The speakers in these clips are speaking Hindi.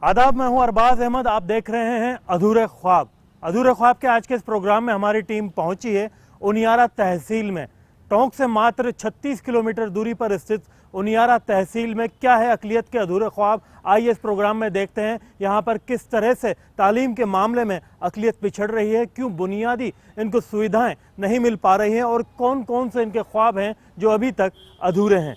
आदाब, मैं हूं अरबाज अहमद। आप देख रहे हैं अधूरे ख्वाब। अधूरे ख्वाब के आज के इस प्रोग्राम में हमारी टीम पहुंची है उनियारा तहसील में। टोंक से मात्र 36 किलोमीटर दूरी पर स्थित उनियारा तहसील में क्या है अक़लियत के अधूरे ख्वाब, आइए इस प्रोग्राम में देखते हैं यहाँ पर किस तरह से तालीम के मामले में अक़लियत पिछड़ रही है, क्यों बुनियादी इनको सुविधाएं नहीं मिल पा रही हैं और कौन कौन से इनके ख्वाब हैं जो अभी तक अधूरे हैं।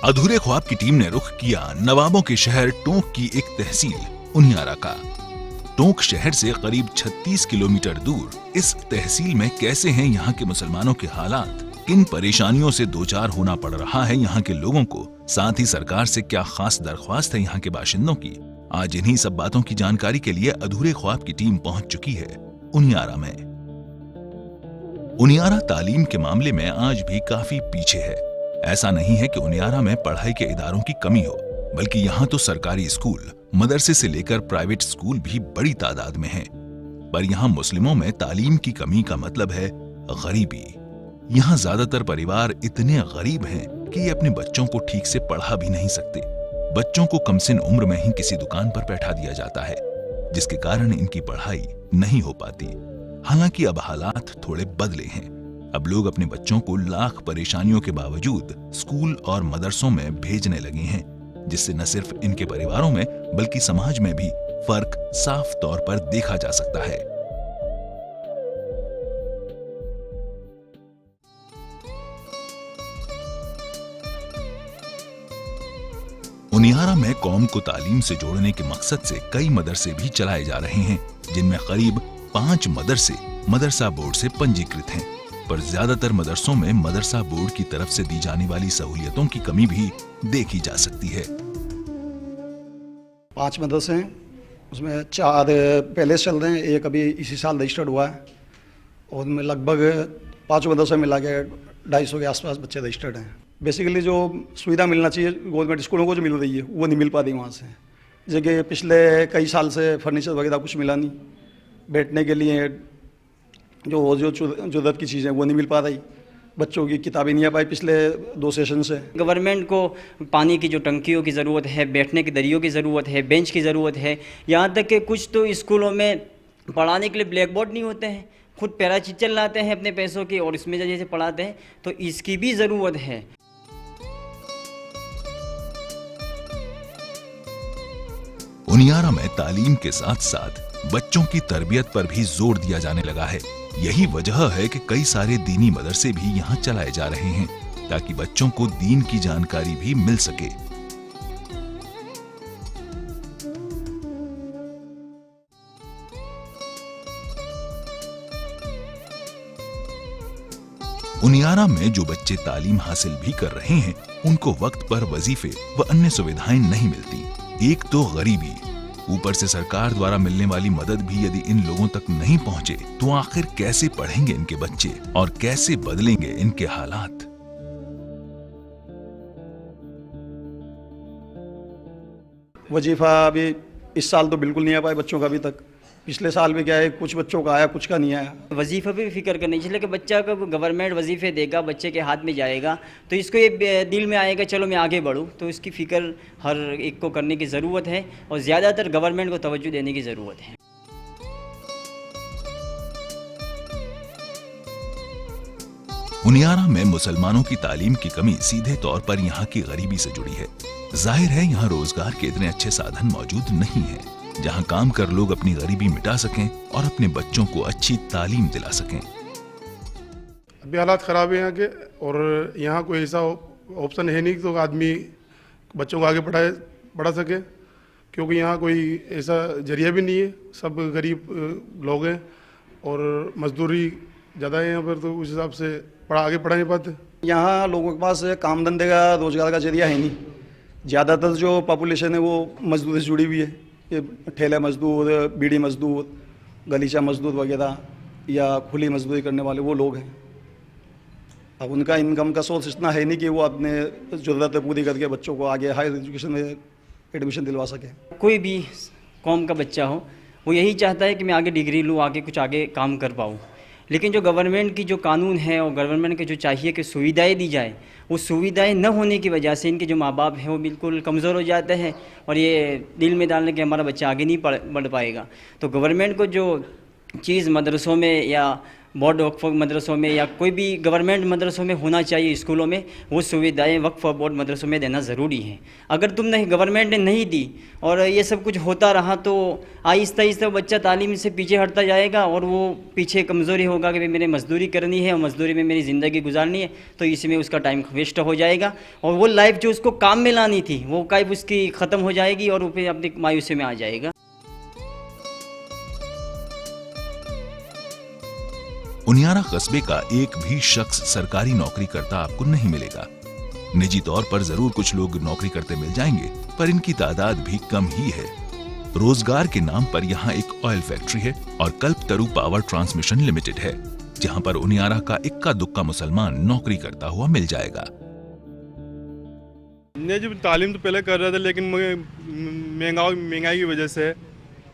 अधूरे ख्वाब की टीम ने रुख किया नवाबों के शहर टोंक की एक तहसील उनियारा का। टोंक शहर से करीब 36 किलोमीटर दूर इस तहसील में कैसे हैं यहाँ के मुसलमानों के हालात, किन परेशानियों से दो चार होना पड़ रहा है यहाँ के लोगों को, साथ ही सरकार से क्या खास दरख्वास्त है यहाँ के बाशिंदों की। आज इन्हीं सब बातों की जानकारी के लिए अधूरे ख्वाब की टीम पहुंच चुकी है उनियारा में। उनियारा तालीम के मामले में आज भी काफी पीछे है। ऐसा नहीं है कि उनियारा में पढ़ाई के इदारों की कमी हो, बल्कि यहाँ तो सरकारी स्कूल, मदरसे से लेकर प्राइवेट स्कूल भी बड़ी तादाद में हैं। पर यहाँ मुस्लिमों में तालीम की कमी का मतलब है गरीबी। यहाँ ज्यादातर परिवार इतने गरीब हैं कि ये अपने बच्चों को ठीक से पढ़ा भी नहीं सकते। बच्चों को कमसिन उम्र में ही किसी दुकान पर बैठा दिया जाता है, जिसके कारण इनकी पढ़ाई नहीं हो पाती। हालांकि अब हालात थोड़े बदले हैं। अब लोग अपने बच्चों को लाख परेशानियों के बावजूद स्कूल और मदरसों में भेजने लगे हैं, जिससे न सिर्फ इनके परिवारों में बल्कि समाज में भी फर्क साफ तौर पर देखा जा सकता है। उनियारा में कौम को तालीम से जोड़ने के मकसद से कई मदरसे भी चलाए जा रहे हैं, जिनमें करीब 5 मदरसे मदरसा बोर्ड से पंजीकृत हैं। पर ज्यादातर मदरसों में मदरसा बोर्ड की तरफ से दी जाने वाली सहूलियतों की कमी भी देखी जा सकती है। 5 मदरसे हैं, उसमें 4 पहले से चल रहे हैं, एक अभी इसी साल रजिस्टर्ड हुआ है और उनमें लगभग 5 मदरसे मिला के 250 के आसपास बच्चे रजिस्टर्ड हैं। बेसिकली जो सुविधा मिलना चाहिए गवर्नमेंट स्कूलों को जो मिल रही है वो नहीं मिल पा रही वहाँ से। जगह पिछले कई साल से फर्नीचर वगैरह कुछ मिला नहीं, बैठने के लिए जो ज़रूरत की चीज़ें वो नहीं मिल पा रही, बच्चों की किताबें नहीं आ पाई पिछले 2 सेशन से। गवर्नमेंट को पानी की जो टंकियों की ज़रूरत है, बैठने के दरियों की ज़रूरत है, बेंच की ज़रूरत है। यहाँ तक कि कुछ तो स्कूलों में पढ़ाने के लिए ब्लैक बोर्ड नहीं होते हैं, खुद पैरा चिच्चल लाते हैं अपने पैसों की और इसमें जैसे पढ़ाते हैं, तो इसकी भी ज़रूरत है। उनियारा में तालीम के साथ साथ बच्चों की तरबियत पर भी जोर दिया जाने लगा है। यही वजह है कि कई सारे दीनी मदरसे भी यहाँ चलाए जा रहे हैं, ताकि बच्चों को दीन की जानकारी भी मिल सके। उनियारा में जो बच्चे तालीम हासिल भी कर रहे हैं, उनको वक्त पर वजीफे व अन्य सुविधाएं नहीं मिलती। एक तो गरीबी, ऊपर से सरकार द्वारा मिलने वाली मदद भी यदि इन लोगों तक नहीं पहुंचे तो आखिर कैसे पढ़ेंगे इनके बच्चे और कैसे बदलेंगे इनके हालात। वजीफा अभी इस साल तो बिल्कुल नहीं आ पाए बच्चों का अभी तक। पिछले साल भी क्या है, कुछ बच्चों का आया, कुछ का नहीं आया। वजीफ़ा भी फिक्र करनी चाहिए कि बच्चा का गवर्नमेंट वजीफ़े देगा, बच्चे के हाथ में जाएगा तो इसको ये दिल में आएगा चलो मैं आगे बढ़ूँ। तो इसकी फ़िक्र हर एक को करने की ज़रूरत है और ज़्यादातर गवर्नमेंट को तवज्जो देने की ज़रूरत है। उनियारा में मुसलमानों की तालीम की कमी सीधे तौर पर यहाँ की गरीबी से जुड़ी है। जाहिर है यहाँ रोजगार के इतने अच्छे साधन मौजूद नहीं है, जहाँ काम कर लोग अपनी गरीबी मिटा सकें और अपने बच्चों को अच्छी तालीम दिला सकें। अभी हालात ख़राब है यहाँ के, और यहाँ कोई ऐसा ऑप्शन है नहीं तो आदमी बच्चों को आगे बढ़ा सके, क्योंकि यहाँ कोई ऐसा जरिया भी नहीं है। सब गरीब लोग हैं और मजदूरी ज़्यादा है यहाँ पर, तो उस हिसाब से आगे पढ़ा नहीं पाते। यहाँ लोगों के पास काम धंधे का रोजगार का जरिया है नहीं, ज़्यादातर जो पॉपुलेशन है वो मजदूरी से जुड़ी हुई है। ये ठेला मजदूर, बीड़ी मजदूर, गलीचा मजदूर वगैरह या खुली मजदूरी करने वाले वो लोग हैं। अब उनका इनकम का सोर्स इतना है नहीं कि वो अपने ज़रूरतें पूरी करके बच्चों को आगे हायर एजुकेशन में एडमिशन दिलवा सके। कोई भी कौम का बच्चा हो वो यही चाहता है कि मैं आगे डिग्री लूँ, आगे कुछ आगे काम कर पाऊँ। लेकिन जो गवर्नमेंट की जो कानून है और गवर्नमेंट के जो चाहिए कि सुविधाएं दी जाए, वो सुविधाएं न होने की वजह से इनके जो माँ बाप हैं वो बिल्कुल कमज़ोर हो जाते हैं और ये दिल में डालने के हमारा बच्चा आगे नहीं बढ़ पाएगा। तो गवर्नमेंट को जो चीज़ मदरसों में या बोर्ड वक्फ मदरसों में या कोई भी गवर्नमेंट मदरसों में होना चाहिए, स्कूलों में, वो सुविधाएं वक्फ बोर्ड मदरसों में देना ज़रूरी है। अगर तुमने गवर्नमेंट ने नहीं दी और ये सब कुछ होता रहा तो आहिस्ता आहिस्ता बच्चा तालीम से पीछे हटता जाएगा और वो पीछे कमज़ोरी होगा कि भाई मैंने मजदूरी करनी है और मजदूरी में मेरी ज़िंदगी गुजारनी है, तो इसमें उसका टाइम वेस्ट हो जाएगा और वो लाइफ जो उसको काम में लानी थी वो लाइफ उसकी ख़त्म हो जाएगी और वो फिर अपनी मायूसी में आ जाएगा। उनियारा कस्बे का एक भी शख्स सरकारी नौकरी करता आपको नहीं मिलेगा। निजी तौर पर जरूर कुछ लोग नौकरी करते मिल जाएंगे, पर इनकी तादाद भी कम ही है। रोजगार के नाम पर यहाँ एक ऑयल फैक्ट्री है और कल्पतरू पावर ट्रांसमिशन लिमिटेड है, जहाँ पर उनियारा का इक्का दुक्का मुसलमान नौकरी करता हुआ मिल जाएगा। मैं जब तालीम तो पहले कर रहा था, लेकिन महंगाई की वजह से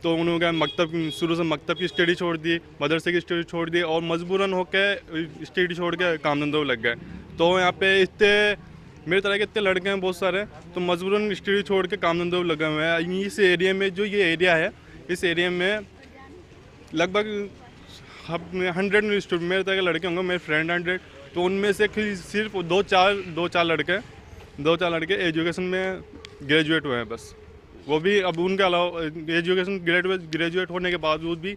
तो उन्होंने मकतब शुरू से मकतब की स्टडी छोड़ दी, मदरसे की स्टडी छोड़ दी और मजबूरन होकर स्टडी छोड़ के काम धंधों लग गए। तो यहाँ पे इतने मेरे तरह के इतने लड़के हैं बहुत सारे, तो मजबूरन स्टडी छोड़ के काम धंधों लगे हुए हैं। इस एरिया में जो ये एरिया है, इस एरिया में लगभग 100 स्टूडेंट मेरे तरह के लड़के होंगे, मेरे फ्रेंड 100, तो उनमें से सिर्फ दो चार लड़के एजुकेशन में ग्रेजुएट हुए हैं बस। वो भी अब उनके अलावा एजुकेशन ग्रेजुएट होने के बावजूद भी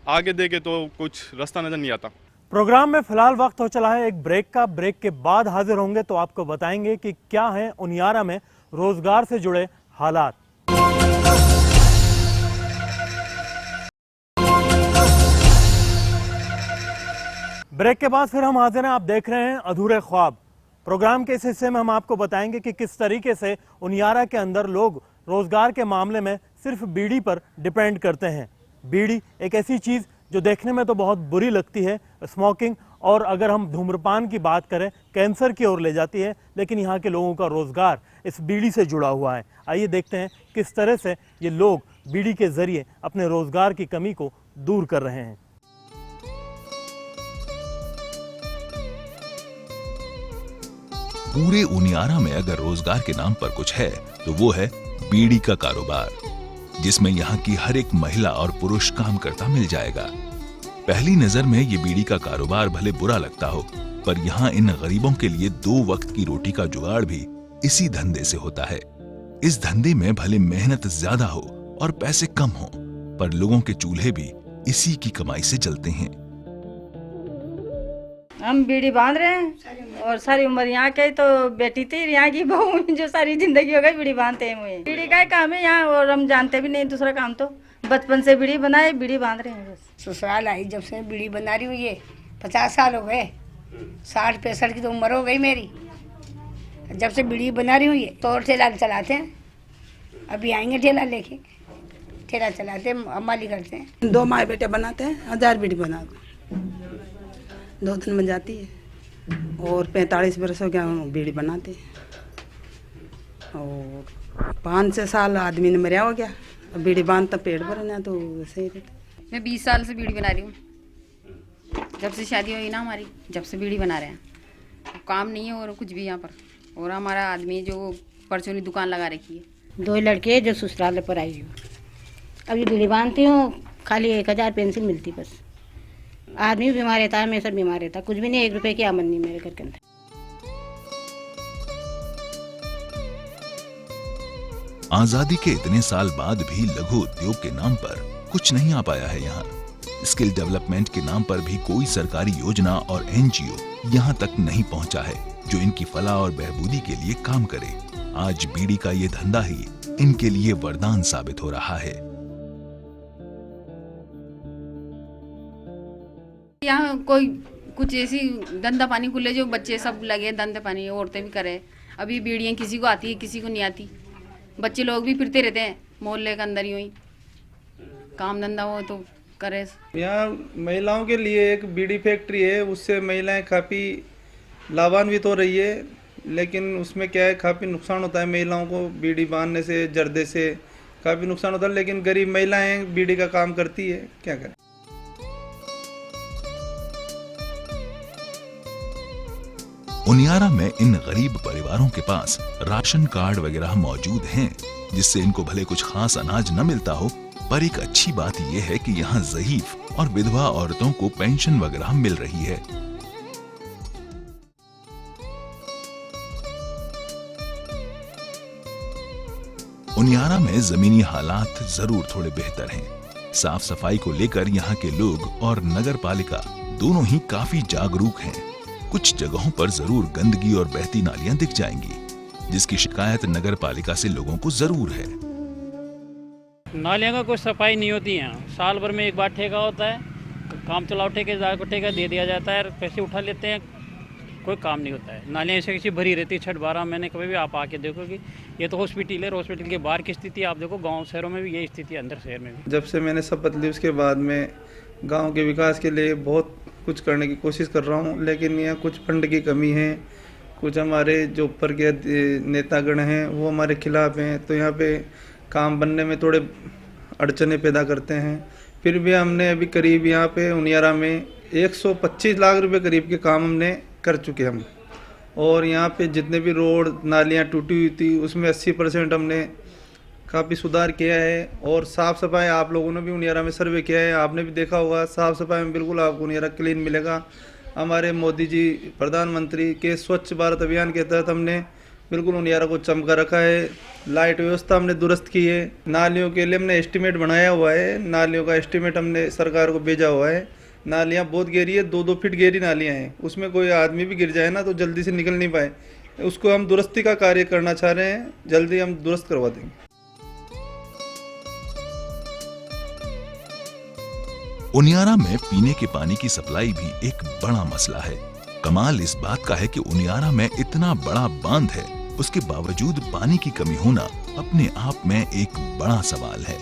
आगे देखे तो कुछ रास्ता नजर नहीं आता। प्रोग्राम में फिलहाल वक्त हो चला है एक ब्रेक का। ब्रेक के बाद हाजिर होंगे तो आपको बताएंगे कि क्या है उनियारा में रोजगार से जुड़े हालात। ब्रेक के बाद फिर हम हाजिर हैं। आप देख रहे हैं अधूरे ख्वाब। प्रोग्राम के इस हिस्से में हम आपको बताएंगे कि किस तरीके से उनियारा के अंदर लोग रोजगार के मामले में सिर्फ बीड़ी पर डिपेंड करते हैं। बीड़ी एक ऐसी चीज़ जो देखने में तो बहुत बुरी लगती है, स्मोकिंग, और अगर हम धूम्रपान की बात करें कैंसर की ओर ले जाती है, लेकिन यहाँ के लोगों का रोजगार इस बीड़ी से जुड़ा हुआ है। आइए देखते हैं किस तरह से ये लोग बीड़ी के जरिए अपने रोजगार की कमी को दूर कर रहे हैं। पूरे उनियारा में अगर रोजगार के नाम पर कुछ है तो वो है बीड़ी का कारोबार, जिसमें यहाँ की हर एक महिला और पुरुष काम करता मिल जाएगा। पहली नजर में ये बीड़ी का कारोबार भले बुरा लगता हो, पर यहाँ इन गरीबों के लिए 2 वक्त की रोटी का जुगाड़ भी इसी धंधे से होता है। इस धंधे में भले मेहनत ज्यादा हो और पैसे कम हो, पर लोगों के चूल्हे भी इसी की कमाई से जलते हैं। हम बीड़ी बांध रहे हैं और सारी उम्र यहाँ के, तो बेटी थी यहाँ की बहू जो सारी जिंदगी हो गई बीड़ी बांधते हैं। मुझे बीड़ी का काम है यहाँ, और हम जानते भी नहीं दूसरा काम, तो बचपन से बीड़ी बनाए, बीड़ी बांध रहे हैं बस। ससुराल आई जब से बीड़ी बना रही हुई है, 50 साल हो गए, 60-65 की तो उम्र हो गई मेरी। जब से बीड़ी बना रही हुई है तो और ठेला चलाते हैं। अभी आएंगे ठेला लेके, ठेला चलाते हैं, अम्माली करते हैं। 2 माँ बेटे बनाते हैं, 1000 बीड़ी बनाते हैं, 2 दिन बन जाती है। और 45 वर्ष हो गया बीड़ी बनाते हैं। और 5-6 साल आदमी ने मरिया हो गया, बीड़ी बांधता पेट भरना, तो सही रहता। मैं 20 साल से बीड़ी बना रही हूँ, जब से शादी हुई ना हमारी, जब से बीड़ी बना रहे हैं। काम नहीं है और कुछ भी यहाँ पर। और हमारा आदमी जो परचूनी दुकान लगा रखी है। 2 लड़के जो ससुराल पर आई हूँ, अभी बीड़ी बांधती हूँ, खाली 1000 पेंसिल मिलती बस। आदमी बीमार रहता है, मैं सब बीमार रहता, कुछ भी नहीं, 1 रुपए की आमदनी नहीं मेरे घर के अंदर। आजादी के इतने साल बाद भी लघु उद्योग के नाम पर कुछ नहीं आ पाया है यहाँ। स्किल डेवलपमेंट के नाम पर भी कोई सरकारी योजना और NGO यहाँ तक नहीं पहुँचा है जो इनकी फलाह और बहबूदी के लिए काम करे। आज बीड़ी का ये धंधा ही इनके लिए वरदान साबित हो रहा है। यहाँ कोई कुछ ऐसी धंधा पानी खुले जो बच्चे सब लगे धंधा पानी, औरतें भी करे। अभी बीड़ियाँ किसी को आती है, किसी को नहीं आती। बच्चे लोग भी फिरते रहते हैं मोहल्ले के अंदर यूं ही, काम धंधा हो तो करे। यहाँ महिलाओं के लिए एक बीड़ी फैक्ट्री है, उससे महिलाएं काफ़ी लाभान्वित हो रही है, लेकिन उसमें क्या है काफ़ी नुकसान होता है महिलाओं को। बीड़ी बांधने से, जर्दे से काफ़ी नुकसान होता है, लेकिन गरीब महिलाएं बीड़ी का काम करती है, क्या करें। उनियारा में इन गरीब परिवारों के पास राशन कार्ड वगैरह मौजूद हैं, जिससे इनको भले कुछ खास अनाज न मिलता हो, पर एक अच्छी बात यह है कि यहाँ ज़ईफ और विधवा औरतों को पेंशन वगैरह मिल रही है। उनियारा में जमीनी हालात जरूर थोड़े बेहतर हैं। साफ सफाई को लेकर यहाँ के लोग और नगर पालिका दोनों ही काफी जागरूक हैं। कुछ जगहों पर जरूर गंदगी और बहती नालियां दिख जाएंगी, जिसकी शिकायत नगर पालिका से लोगों को जरूर है। नालियों का कोई सफाई नहीं होती है, साल भर में एक बार ठेका होता है, काम चलाओ ठेकेदार को ठेका दे दिया जाता है, पैसे उठा लेते हैं, कोई काम नहीं होता है। नालियाँ ऐसे कैसी भरी रहती है 6-12 महीने। कभी भी आप आके देखो कि ये तो हॉस्पिटल है, हॉस्पिटल के बाहर की स्थिति आप देखो, गांव शहरों में भी यही स्थिति है, अंदर शहर में भी। जब से मैंने शपथ ली उसके बाद में गांव के विकास के लिए बहुत कुछ करने की कोशिश कर रहा हूं, लेकिन यहाँ कुछ फंड की कमी है, कुछ हमारे जो ऊपर के नेतागण हैं वो हमारे खिलाफ हैं, तो यहाँ पे काम बनने में थोड़े अड़चने पैदा करते हैं। फिर भी हमने अभी करीब यहाँ पे उनियारा में 125 लाख रुपए करीब के काम हमने कर चुके हम, और यहाँ पे जितने भी रोड नालियाँ टूटी हुई थी उसमें 80% हमने काफ़ी सुधार किया है। और साफ़ सफाई आप लोगों ने भी उनियारा में सर्वे किया है, आपने भी देखा होगा, साफ़ सफाई में बिल्कुल आपको उनियारा क्लीन मिलेगा। हमारे मोदी जी प्रधानमंत्री के स्वच्छ भारत अभियान के तहत हमने बिल्कुल उनियारा को चमका रखा है। लाइट व्यवस्था हमने दुरुस्त की है। नालियों के लिए हमने एस्टीमेट बनाया हुआ है, नालियों का एस्टीमेट हमने सरकार को भेजा हुआ है। नालियाँ बहुत गहरी है, 2-2 फीट गहरी नालियाँ हैं, उसमें कोई आदमी भी गिर जाए ना तो जल्दी से निकल नहीं पाए, उसको हम दुरुस्ती का कार्य करना चाह रहे हैं, जल्दी हम दुरुस्त करवा देंगे। उनियारा में पीने के पानी की सप्लाई भी एक बड़ा मसला है। कमाल इस बात का है कि उनियारा में इतना बड़ा बांध है, उसके बावजूद पानी की कमी होना अपने आप में एक बड़ा सवाल है।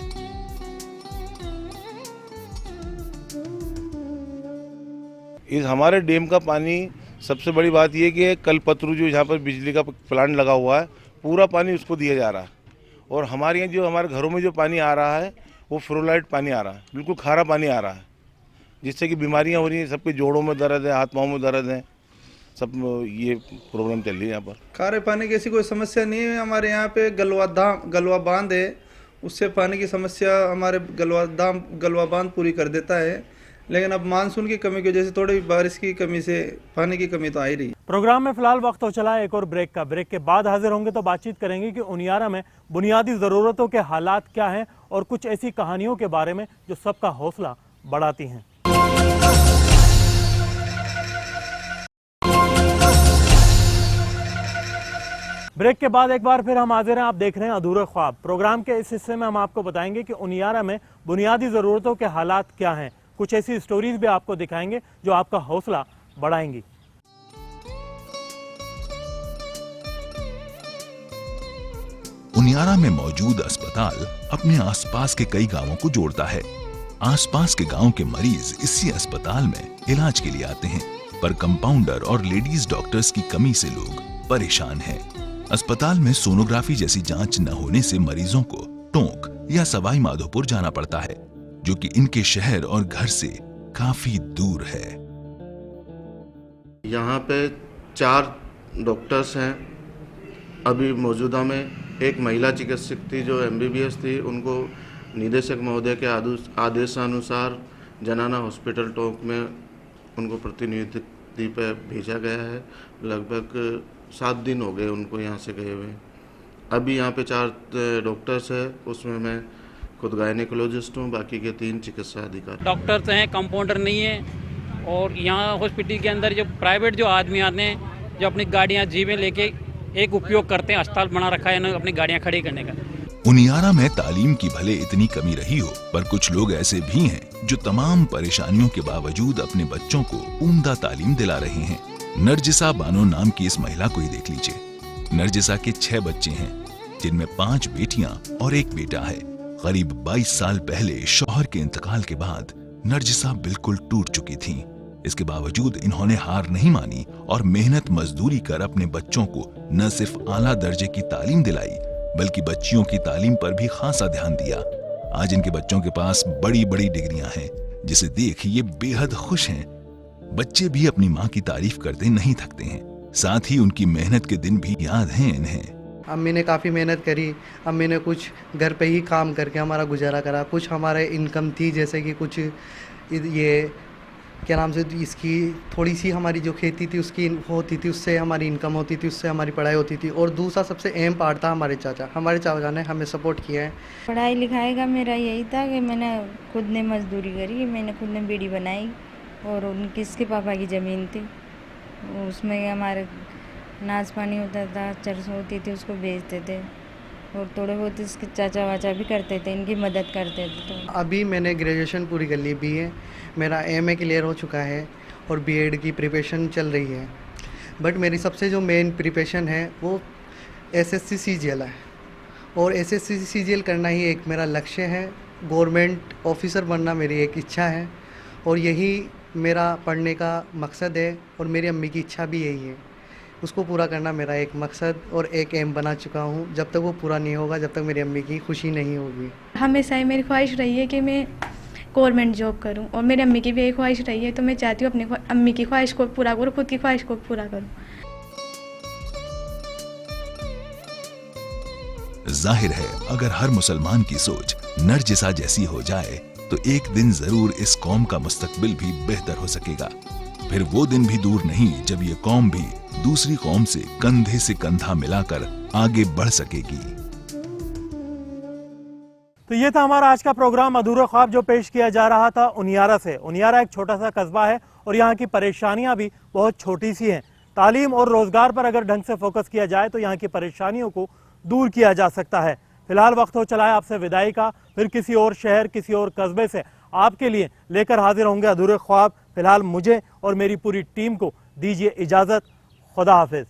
इस हमारे डैम का पानी, सबसे बड़ी बात यह कि कलपतरू जो यहाँ पर बिजली का प्लांट लगा हुआ है, पूरा पानी उसको दिया जा रहा है, और हमारे यहाँ जो हमारे घरों में जो पानी आ रहा है वो फ्लोराइड पानी आ रहा है, बिल्कुल खारा पानी आ रहा है, जिससे कि बीमारियाँ हो रही हैं, सबके जोड़ों में दर्द है, हाथ पाँव में दर्द है, सब ये प्रॉब्लम चल रही है यहाँ पर। खारे पानी की ऐसी कोई समस्या नहीं है। हमारे यहाँ पे गलवा बांध है, उससे पानी की समस्या हमारे गलवा बांध पूरी कर देता है, लेकिन अब मानसून की कमी की वजह से थोड़ी बारिश की कमी से पानी की कमी तो आ ही रही है। प्रोग्राम में फिलहाल वक्त हो चला है एक और ब्रेक का। ब्रेक के बाद हाजिर होंगे तो बातचीत करेंगे कि उनियारा में बुनियादी ज़रूरतों के हालात क्या हैं और कुछ ऐसी कहानियों के बारे में जो सबका हौसला बढ़ाती हैं। ब्रेक के बाद एक बार फिर हम हाजिर हैं। आप देख रहे हैं अधूरे ख्वाब। प्रोग्राम के इस हिस्से में हम आपको बताएंगे कि उनियारा में बुनियादी ज़रूरतों के हालात क्या हैं। कुछ ऐसी स्टोरीज भी आपको दिखाएंगे जो आपका हौसला बढ़ाएंगी। उनियारा में मौजूद अस्पताल अपने आसपास के कई गांवों को जोड़ता है। आसपास के गांव के मरीज इसी अस्पताल में इलाज के लिए आते हैं, पर कंपाउंडर और लेडीज डॉक्टर्स की कमी से लोग परेशान हैं। अस्पताल में सोनोग्राफी जैसी जांच न होने से मरीजों को टोंक या सवाई माधोपुर जाना पड़ता है, जो कि इनके शहर और घर से काफी दूर है। यहाँ पे 4 डॉक्टर्स हैं अभी मौजूदा में। एक महिला चिकित्सक थी जो MBBS थी, उनको निदेशक महोदय के आदेशानुसार जनाना हॉस्पिटल टोंक में उनको प्रतिनियुक्ति पर भेजा गया है। लगभग 7 दिन हो गए उनको यहाँ से गए हुए। अभी यहाँ पे 4 डॉक्टर्स हैं, उसमें मैं खुद गायनेकोलॉजिस्ट हूँ, बाकी के 3 चिकित्सा अधिकारी। डॉक्टर्स हैं, कंपाउंडर नहीं है। और यहाँ हॉस्पिटल के अंदर जो प्राइवेट जो आदमी आते हैं, जो अपनी गाड़ियाँ जीवें लेके एक उपयोग करते हैं, अस्पताल बना रखा है अपनी गाड़ियाँ खड़ी करने का। उनियारा में तालीम की भले इतनी कमी रही हो, पर कुछ लोग ऐसे भी हैं जो तमाम परेशानियों के बावजूद अपने बच्चों को उम्दा तालीम दिला रहे हैं। नरजिसा बानो नाम की इस महिला को ही देख लीजिए। नरजिसा के 6 बच्चे हैं। जिनमें 5 बेटियां और 1 बेटा है। करीब 22 साल पहले शौहर के इंतकाल के बाद नरजिसा बिल्कुल टूट चुकी थीं। इसके बावजूद इन्होंने हार नहीं मानी और मेहनत मजदूरी कर अपने बच्चों को न सिर्फ आला दर्जे की तालीम दिलाई बल्कि बच्चियों की तालीम पर भी खासा ध्यान दिया। आज इनके बच्चों के पास बड़ी बड़ी डिग्रियां हैं, जिसे देख ये बेहद खुश हैं। बच्चे भी अपनी माँ की तारीफ करते नहीं थकते हैं, साथ ही उनकी मेहनत के दिन भी याद हैं इन्हें। अम्मी ने काफ़ी मेहनत करी। अम्मी ने कुछ घर पे ही काम करके हमारा गुजारा करा। कुछ हमारे इनकम थी, जैसे कि कुछ ये क्या नाम से इसकी थोड़ी सी हमारी जो खेती थी उसकी होती थी, उससे हमारी इनकम होती थी, उससे हमारी पढ़ाई होती थी। और दूसरा सबसे अहम पार्ट था हमारे चाचा ने हमें सपोर्ट किया है। पढ़ाई लिखाई का मेरा यही था कि मैंने खुद ने मजदूरी करी, मैंने खुद ने बीड़ी बनाई और उनकी इसके पापा की ज़मीन थी, उसमें हमारे नाच पानी होता था, चरस होती थी, उसको बेचते थे और थोड़े बहुत इसके चाचा वाचा भी करते थे, इनकी मदद करते थे। तो अभी मैंने ग्रेजुएशन पूरी कर ली, BA मेरा MA क्लियर हो चुका है और B.Ed की प्रिपरेशन चल रही है। बट मेरी सबसे जो मेन प्रिपरेशन है वो SSC CGL है और SSC CGL करना ही एक मेरा लक्ष्य है। गवर्नमेंट ऑफिसर बनना मेरी एक इच्छा है और यही मेरा पढ़ने का मकसद है और मेरी अम्मी की इच्छा भी यही है। उसको पूरा करना मेरा एक मकसद और एक एम बना चुका हूँ। जब तक वो पूरा नहीं होगा, जब तक मेरी अम्मी की खुशी नहीं होगी। हमेशा ही मेरी ख्वाहिश रही है कि मैं गवर्नमेंट जॉब करूं और मेरी अम्मी की भी एक ख्वाहिश रही है, तो मैं चाहती हूँ अपनी अम्मी की ख्वाहिश को पूरा करूँ, खुद की ख्वाहिश को पूरा करूँ। जाहिर है अगर हर मुसलमान की सोच नरजिसा जैसी हो जाए तो एक दिन जरूर इस कौम का मुस्तकबिल भी बेहतर हो सकेगा। फिर वो दिन भी दूर नहीं जब ये कौम भी दूसरी कौम से कंधे से कंधा मिलाकर आगे बढ़ सकेगी। तो ये था हमारा आज का प्रोग्राम अधूरे ख्वाब, जो पेश किया जा रहा था उनियारा से। उनियारा एक छोटा सा कस्बा है और यहाँ की परेशानियां भी बहुत छोटी सी हैं। तालीम और रोजगार पर अगर ढंग से फोकस किया जाए तो यहाँ की परेशानियों को दूर किया जा सकता है। फिलहाल वक्त हो चला है आपसे विदाई का। फिर किसी और शहर, किसी और कस्बे से आपके लिए लेकर हाजिर होंगे अधूरे ख्वाब। फिलहाल मुझे और मेरी पूरी टीम को दीजिए इजाजत। खुदा हाफिज।